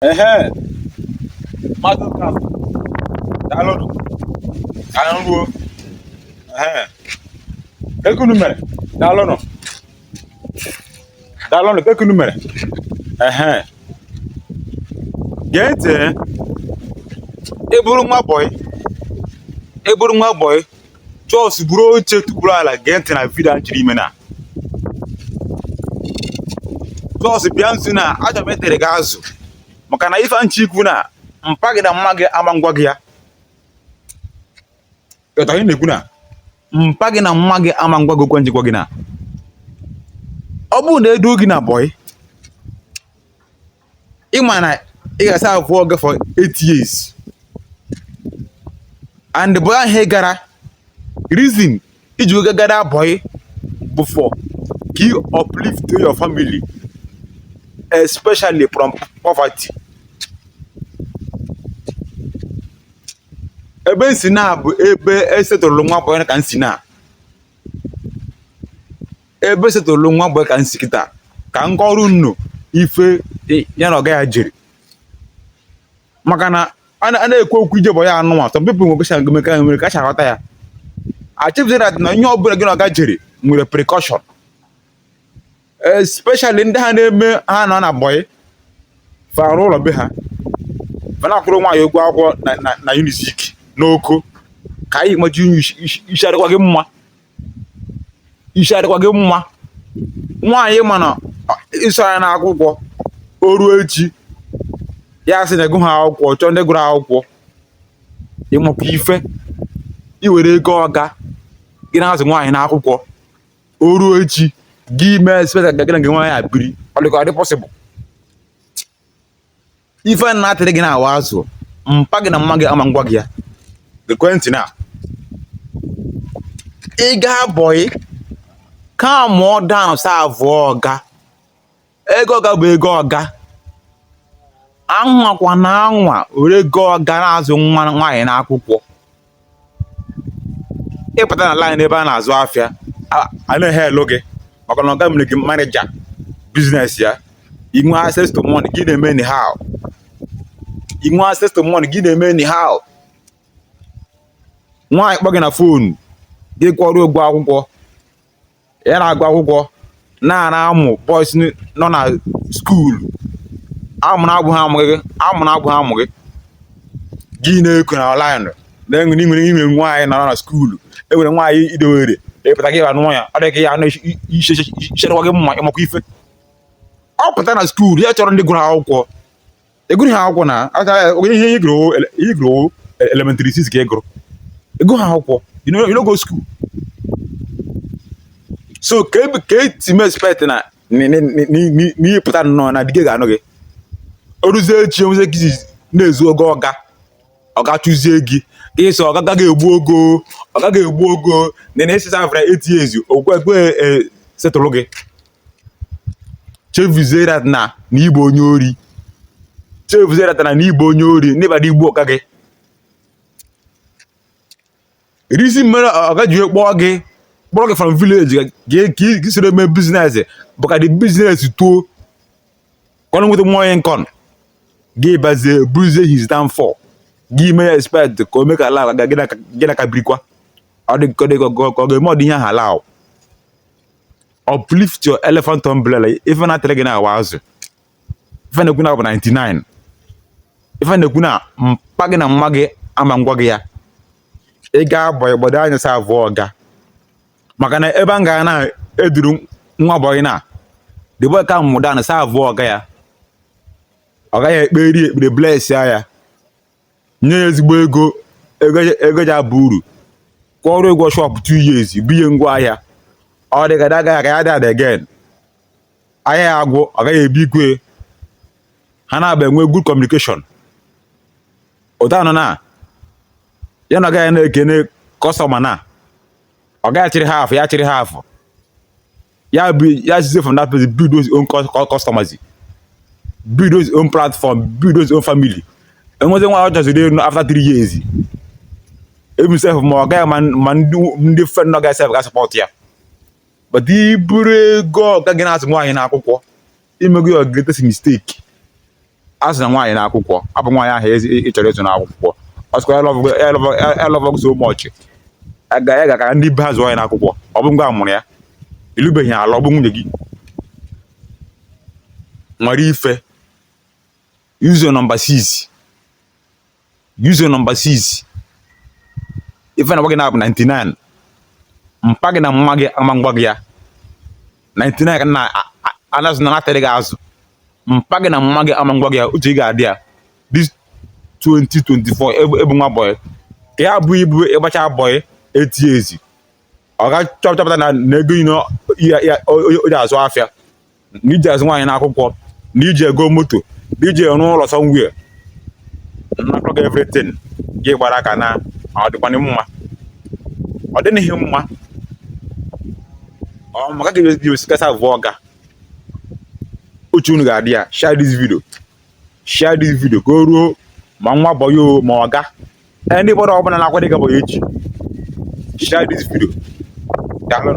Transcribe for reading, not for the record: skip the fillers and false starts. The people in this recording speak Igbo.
Ehe, mmadụ ka daalụnụ ka anyị ruo. Ehe, ekunu mere daalụnụ daalụnụ ka ekunu mere. Ehe, gee ntị. Ịbụrụ nwa bọyị jos buru oche tukwuru ala, gee ntị na vidio a chịrị ime na jos bịa nso na achọrọ m itere gị azụ maka na ife nchi ikwu na mpa gị na mma gị ama ngwa gị ya. Ịghọtara ihe na-ekwu na mpa gị na mma gị ama ngwa gị okwe njikwa gị na ọ bụrụ na edo gị na bọyị ịma na ị ga-asa abụọ gị for 8 years and boy ahụ gara reason iji oge gara bọyị bụ for ka you uplift your family especially from poverty. Ebe nsi na bụ ebe esetụrụ nwa bọyị ka nsi na ebe esetụrụ nwa bọyị ka nsi kịta ka nkọrụ nnu ife ya na ọga ya jiri maka na a na-ekwu okwu ije bọyị anụnwa some people nwere ka aghọta ya. Achievement that na ihe ọbụla gị na ọga jiri nwere precaution especially ndị ha na-eme ha nọ na bọyị fara ụlọ be ha fana akwụrụ nwaanyị ụgwọ akwụkwọ na unizik n'oko ka anyị maji isi adịkwa gị mma nwaanyị mana iso ya na akwụkwọ o ruo echi ya sị na ego ha akwụkwọ chọọ ndị gụrụ akwụkwọ ịmụkwa ife iwere ego ọga gị na-azụ nwaanyị na akwụkwọ o ruo echi gị mee spesa gị na gị nwaanyị abiri ọ dị possible. Ife na-atịrị gị na-awa azụ mpa gị na mma gị ama ngwa gị ya. Ekwentị na ị gaa bọyị ka mụọ down sa avụọ ọga ego ọga bụ ego ọga anwakwa na anwa were ego ọga na-azụ nwa nwaanyị na akwụkwọ. Ịpụta na line ebe a na-azụ afịa a na-ehe elu gị maka na ọga mere gị manager business ya. Inwe access to money gị na-eme anyhow. Nwaanyị kpọ gị na fonu gị kwọrọ ụgwọ akwụkwọ ya na-agụ akwụkwọ na amụ boys nọ na skuulu amụ ha amụghị gị na-eko na online na-enwe n'ime nwaanyị nọ na skuulu enwere nwaanyị idowere ịpụta gị anụ ya ọ dị ka ya icherekwa gị mma ịmakwa ife ọ pụta na skuulu ya chọrọ ndị gụrụ akwụkwọ egụrụ ha akwụkwọ na ihe igụrụ elementary 6 ka ego ha akwụkwọ you no go school so ka etime expect na n'ihe pụta nnọọ na dike ga-anụ gị oruzie echi enweze gị na-ezu ogo ọga chụzie gị ka ịsọ ọga ga-egbu ogo na esisa afra 8 years okwe setụlụ gị chefuzie dat na igbo onye ori n'ịbada igbu ọka gị risi mere ọga ji kpọọ gị from village ka soro eme business bụ ka the business too kọnụ nweta mmụọ nkọn gị bazie bruzie his downfall gị mee expect ka o mee ka ala gị na ka birikwa ọ dị ka ọ ga-eme ọdị ihe ahụ ala uplift your elephant umbrella. Ife na-atịrị gị na-awa azụ ife na-ekwu na bụ 99 ife na-ekwu na mpa gị na mma gị ama ngwa gị ya. Ị ga-abọyị gbado anya sa avụọ ọga maka na ebe a ga na-eduru nwa bọyị na the boy ka mụda na sa avụọ ọga ya ọ gaghị ekperi ekpere bless ya nye ya ezigbo ego ji abụ uru kwụọrọ ụgwọ shop 2 years biye ngwa ahịa ọ dị ka agaghị aka ya dị ada again ahịa ya agwụ ọ gaghị ebi ikwe ha na-aba enwe good communication ụta nọ na ya na ọ gaghị na-ekene kọstọma na ọ gaghị achịrị half ya size from that place build those own customers, build those own platform, build those own family. Enweze nwa ọ chọziri after 3 years himself ma ọ gaghị ma ndị friend ọ gaghị sef ga support ya but i buru ego ọga gị na-azụ nwaanyị na akwụkwọ imego your greatest mistake a sị na nwaanyị n'akwụkwọ abụ nwaanyị ahụ ị chọrọ ịzụ n'akwụkwọ ọsịkwa elọvọgụ so much ya ga ka ndị be ha zụọ ya n'akwụkwọ ọ bụ ngwa amụrụ ya ilubeghị ala ọ bụ nwunye gị nwere ife user number 6 ife na gwa gị na-abụ 99 mpa gị na mma gị ama ngwa gị ya 99 ka na anazụ na natịrị gị azụ mpa gị na mma gị ama ngwa gị ya uche ị ga-adị ya this 2024 ebu nwa bọyị ka ya bụ ibu ịgbacha bọyị eti ezi ọ ga chọpụta na ego o ji azụ afịa na iji azụ nwaanyị n'akwụkwọ na iji ego moto na iji ọrụ ụlọ somewhere nnakọ gị everything gị gbara aka na ọ dịkwana mma ọ dịghị mma maka ka ji osikasa vụọ ọga uche unu ga-adị ya share this video ka o ruo ma nwa bọyị ma ọga ndị bọrọ ọbụla na-akwado ịga bọyị echi share this video daalụ